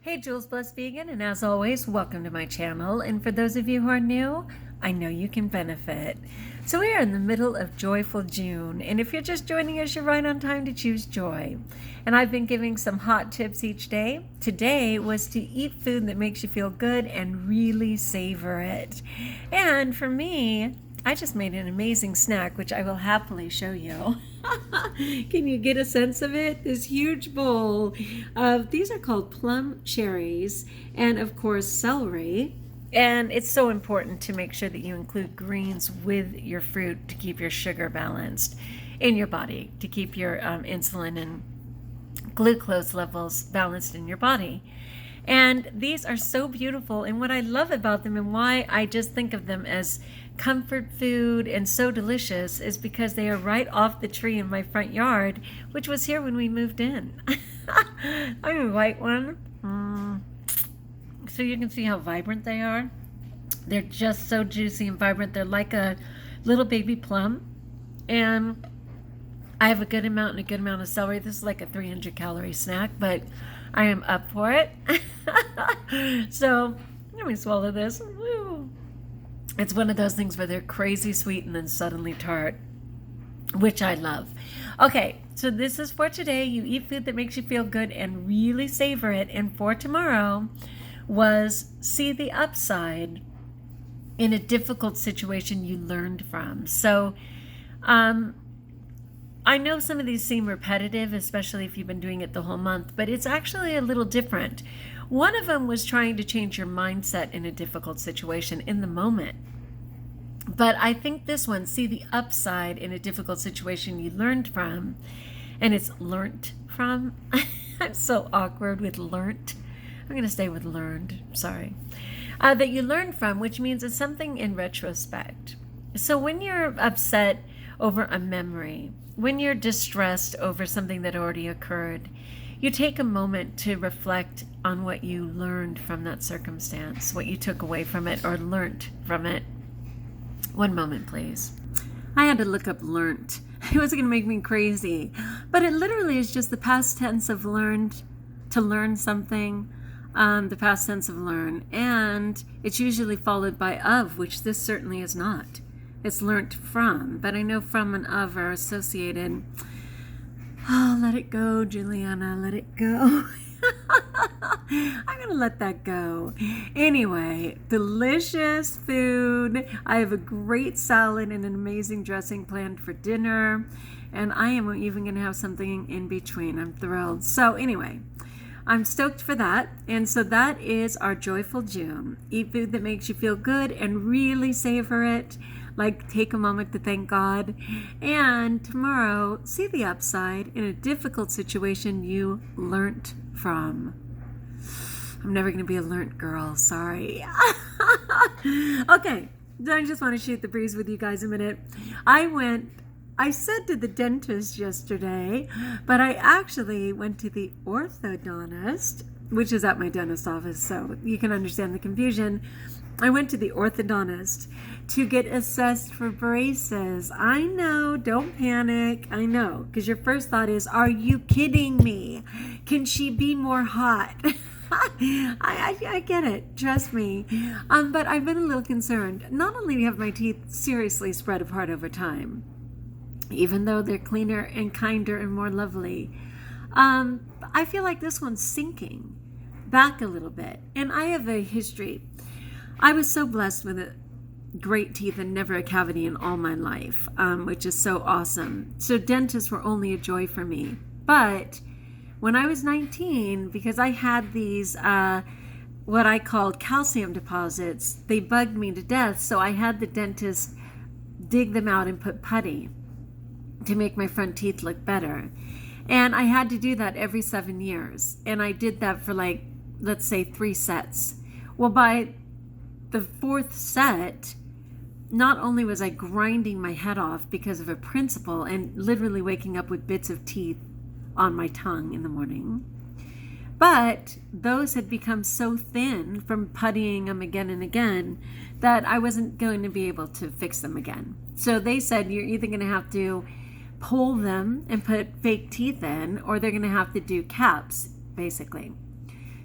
Hey, Jules Blessed Vegan, and as always, welcome to my channel. And for those of you who are new, I know you can benefit. So we are in the middle of joyful June, and if you're just joining us, you're right on time to choose joy. And I've been giving some hot tips each day. Today was to eat food that makes you feel good and really savor it. And for me, I just made an amazing snack, which I will happily show you. Can you get a sense of it? This huge bowl of, these are called plum cherries, and of course celery. And it's so important to make sure that you include greens with your fruit to keep your sugar balanced in your body, to keep your insulin and glucose levels balanced in your body. And these are so beautiful, and what I love about them and why I just think of them as comfort food and so delicious is because they are right off the tree in my front yard, which was here when we moved in. I'm a white one. So you can see how vibrant they are. They're just so juicy and vibrant. They're like a little baby plum. And I have a good amount of celery. This is like a 300 calorie snack, but I am up for it. So let me swallow this. Woo. It's one of those things where they're crazy sweet and then suddenly tart, which I love. Okay, so this is for today. You eat food that makes you feel good and really savor it. And for tomorrow was see the upside in a difficult situation you learned from. So I know some of these seem repetitive, especially if you've been doing it the whole month, but it's actually a little different. One of them was trying to change your mindset in a difficult situation in the moment. But I think this one, see the upside in a difficult situation you learned from, and it's learnt from. I'm so awkward with learnt. I'm going to stay with learned, sorry. That you learned from, which means it's something in retrospect. So when you're upset over a memory, when you're distressed over something that already occurred, you take a moment to reflect on what you learned from that circumstance, what you took away from it or learnt from it. One moment, please. I had to look up learnt. It was going to make me crazy. But it literally is just the past tense of learned, to learn something, the past tense of learn. And it's usually followed by of, which this certainly is not. It's learnt from, but I know from and of are associated. Oh, let it go, Juliana, let it go. I'm going to let that go. Anyway, delicious food. I have a great salad and an amazing dressing planned for dinner. And I am even going to have something in between. I'm thrilled. So anyway, I'm stoked for that. And so that is our joyful June. Eat food that makes you feel good and really savor it. Like, take a moment to thank God. And tomorrow, see the upside in a difficult situation you learnt from. I'm never going to be a learnt girl, sorry. Okay, I just want to shoot the breeze with you guys a minute. I said to the dentist yesterday, but I actually went to the orthodontist, which is at my dentist's office, so you can understand the confusion. I went to the orthodontist to get assessed for braces. I know, don't panic. I know, because your first thought is, are you kidding me? Can she be more hot? I get it, trust me. But I've been a little concerned. Not only have my teeth seriously spread apart over time, even though they're cleaner and kinder and more lovely, I feel like this one's sinking back a little bit. And I have a history. I was so blessed with great teeth and never a cavity in all my life, which is so awesome. So dentists were only a joy for me. But when I was 19, because I had these, what I called calcium deposits, they bugged me to death. So I had the dentist dig them out and put putty to make my front teeth look better. And I had to do that every 7 years. And I did that for like, let's say 3 sets. Well, by the 4th set, not only was I grinding my head off because of a principle and literally waking up with bits of teeth on my tongue in the morning, but those had become so thin from puttying them again and again that I wasn't going to be able to fix them again. So they said, you're either going to have to pull them and put fake teeth in, or they're going to have to do caps, basically.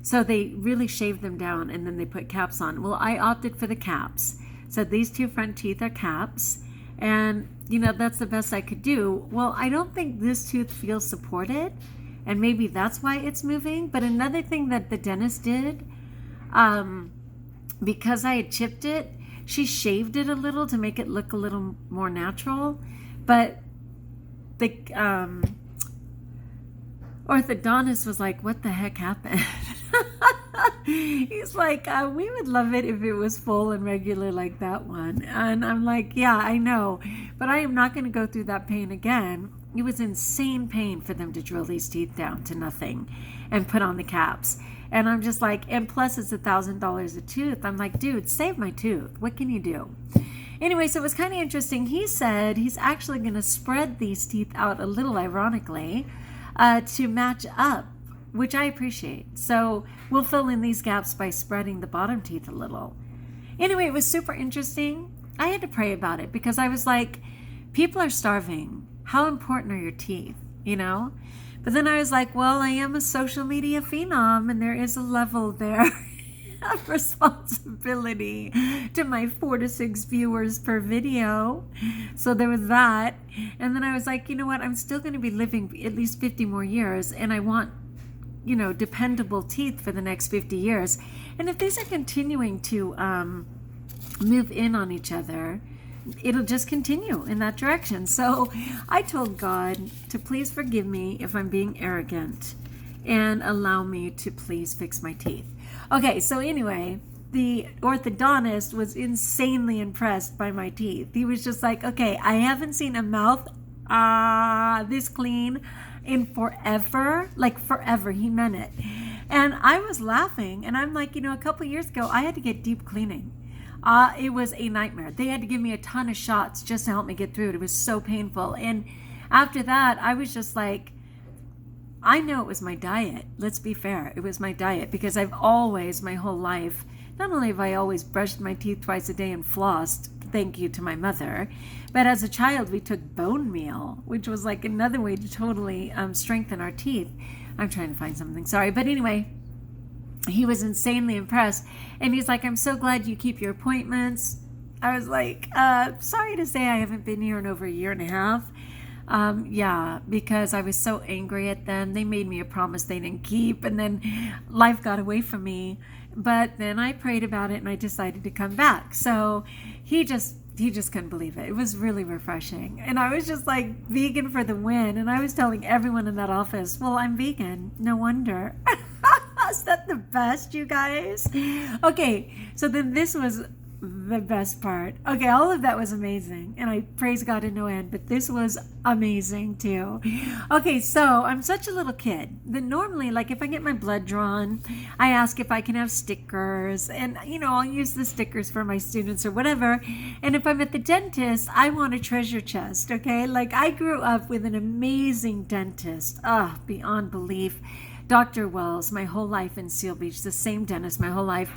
So they really shaved them down and then they put caps on. Well, I opted for the caps. So these two front teeth are caps. And, that's the best I could do. Well, I don't think this tooth feels supported. And maybe that's why it's moving. But another thing that the dentist did, because I had chipped it, she shaved it a little to make it look a little more natural. But the orthodontist was like, what the heck happened? He's like, we would love it if it was full and regular like that one. And I'm like, yeah, I know, but I am not going to go through that pain again. It was insane pain for them to drill these teeth down to nothing and put on the caps. And I'm just like, and plus it's $1,000 a tooth. I'm like, dude, save my tooth. What can you do? Anyway, so it was kind of interesting. He said he's actually going to spread these teeth out a little, ironically, to match up, which I appreciate. So we'll fill in these gaps by spreading the bottom teeth a little. Anyway, it was super interesting. I had to pray about it because I was like, people are starving. How important are your teeth, But then I was like, well, I am a social media phenom and there is a level there of responsibility to my 4 to 6 viewers per video. So there was that. And then I was like, you know what? I'm still going to be living at least 50 more years and I want, dependable teeth for the next 50 years. And if these are continuing to move in on each other, it'll just continue in that direction. So I told God to please forgive me if I'm being arrogant and allow me to please fix my teeth. Okay, so anyway, the orthodontist was insanely impressed by my teeth. He was just like, okay, I haven't seen a mouth this clean in forever. Like forever, he meant it. And I was laughing, and I'm like, a couple years ago, I had to get deep cleaning. It was a nightmare. They had to give me a ton of shots just to help me get through it. It was so painful. And after that, I was just like, I know it was my diet. Let's be fair. It was my diet because I've always, my whole life, not only have I always brushed my teeth twice a day and flossed, thank you to my mother, but as a child, we took bone meal, which was like another way to totally strengthen our teeth. I'm trying to find something. Sorry. But anyway, he was insanely impressed. And he's like, I'm so glad you keep your appointments. I was like, sorry to say I haven't been here in over a year and a half. Yeah, because I was so angry at them. They made me a promise they didn't keep. And then life got away from me. But then I prayed about it and I decided to come back. So he just couldn't believe it. It was really refreshing. And I was just like, vegan for the win. And I was telling everyone in that office, well, I'm vegan. No wonder. Is that the best, you guys? Okay, so then this was the best part. Okay, all of that was amazing. And I praise God in no end, but this was amazing too. Okay, so I'm such a little kid that normally, like if I get my blood drawn, I ask if I can have stickers. And, I'll use the stickers for my students or whatever. And if I'm at the dentist, I want a treasure chest, okay? Like I grew up with an amazing dentist. Beyond belief. Dr. Wells, my whole life in Seal Beach, the same dentist my whole life.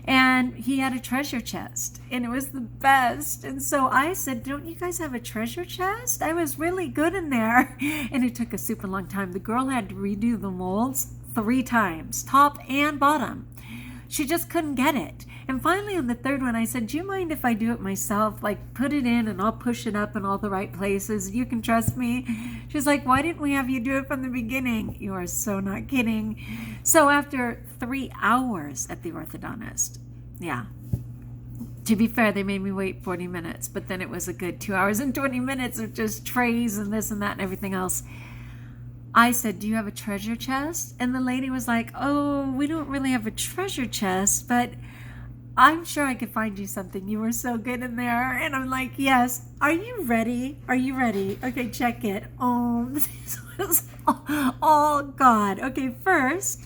And he had a treasure chest and it was the best. And so I said, don't you guys have a treasure chest? I was really good in there. And it took a super long time. The girl had to redo the molds 3 times, top and bottom. She just couldn't get it. And finally on the 3rd one, I said, do you mind if I do it myself? Like put it in and I'll push it up in all the right places. You can trust me. She's like, why didn't we have you do it from the beginning? You are so not kidding. So after 3 hours at the orthodontist, yeah. To be fair, they made me wait 40 minutes, but then it was a good 2 hours and 20 minutes of just trays and this and that and everything else. I said, do you have a treasure chest? And the lady was like, oh, we don't really have a treasure chest, but I'm sure I could find you something. You were so good in there. And I'm like, yes. Are you ready? Are you ready? Okay, check it. Oh, this was all God. Okay, first,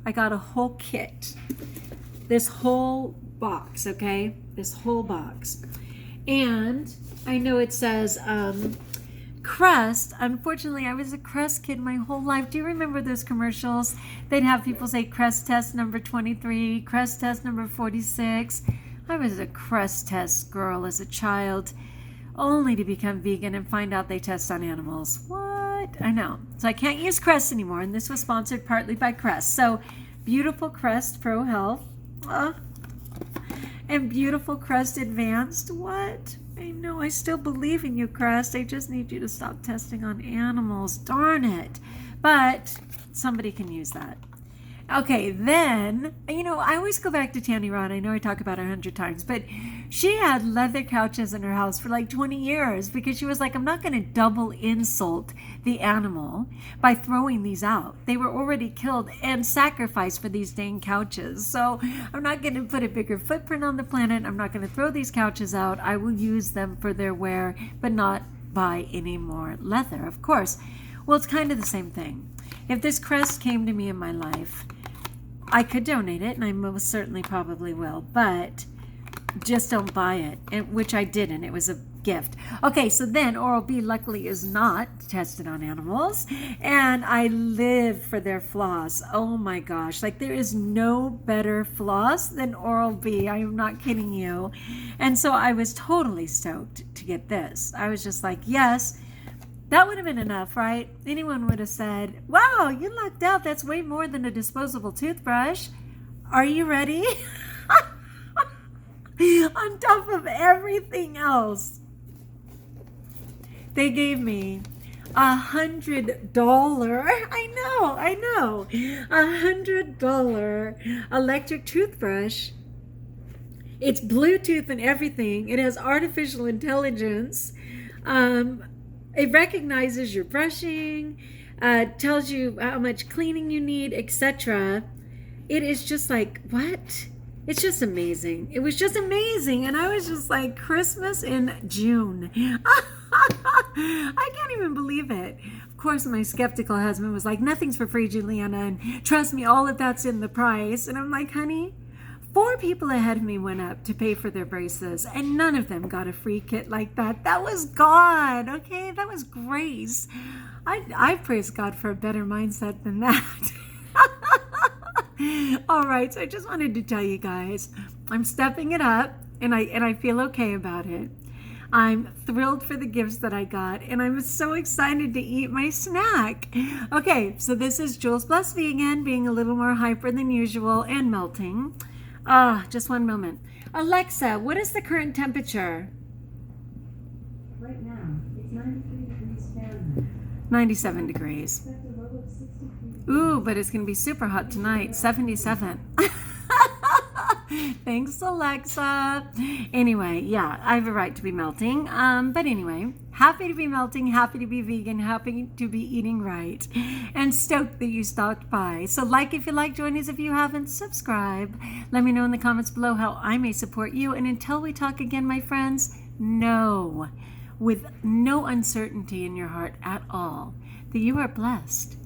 I got a whole kit. This whole box, okay? This whole box. And I know it says crust. Unfortunately, I was a crust kid my whole life. Do you remember those commercials? They'd have people say crust test number 23, crust test number 46. I was a crust test girl as a child, only to become vegan and find out they test on animals. What? I know. So I can't use Crest anymore, and this was sponsored partly by Crest. So Beautiful Crest Pro Health. And Beautiful Crest Advanced. What? I know, I still believe in you, Crest. I just need you to stop testing on animals. Darn it. But somebody can use that. Okay, then, I always go back to Tanny Rod. I know I talk about her 100 times, but she had leather couches in her house for like 20 years because she was like, I'm not going to double insult the animal by throwing these out. They were already killed and sacrificed for these dang couches. So I'm not going to put a bigger footprint on the planet. I'm not going to throw these couches out. I will use them for their wear, but not buy any more leather, of course. Well, it's kind of the same thing. If this crest came to me in my life, I could donate it, and I most certainly probably will, but just don't buy it, which I didn't. It was a gift. Okay, so then Oral-B luckily is not tested on animals, and I live for their floss. Oh my gosh, like there is no better floss than Oral-B. I am not kidding you. And so I was totally stoked to get this. I was just like, yes. That would have been enough, right? Anyone would have said, wow, you lucked out. That's way more than a disposable toothbrush. Are you ready? On top of everything else, they gave me $100. I know. $100 electric toothbrush. It's Bluetooth and everything. It has artificial intelligence. It recognizes your brushing, tells you how much cleaning you need, etc. It is just like, what? It's just amazing. It was just amazing. And I was just like, Christmas in June. I can't even believe it. Of course, my skeptical husband was like, nothing's for free, Juliana. And trust me, all of that's in the price. And I'm like, honey, 4 people ahead of me went up to pay for their braces, and none of them got a free kit like that. That was God, okay? That was grace. I praise God for a better mindset than that. All right, so I just wanted to tell you guys, I'm stepping it up, and I feel okay about it. I'm thrilled for the gifts that I got, and I'm so excited to eat my snack. Okay, so this is Jules Blessed Vegan, being a little more hyper than usual and melting. Just one moment. Alexa, what is the current temperature? Right now, it's 93 degrees Fahrenheit. 97 degrees. Expect a low of 63. Ooh, but it's going to be super hot tonight. 77. Thanks, Alexa. Anyway, yeah, I have a right to be melting. But anyway, happy to be melting, happy to be vegan, happy to be eating right, and stoked that you stopped by. So like if you like, join us if you haven't, subscribe. Let me know in the comments below how I may support you. And until we talk again, my friends, know with no uncertainty in your heart at all that you are blessed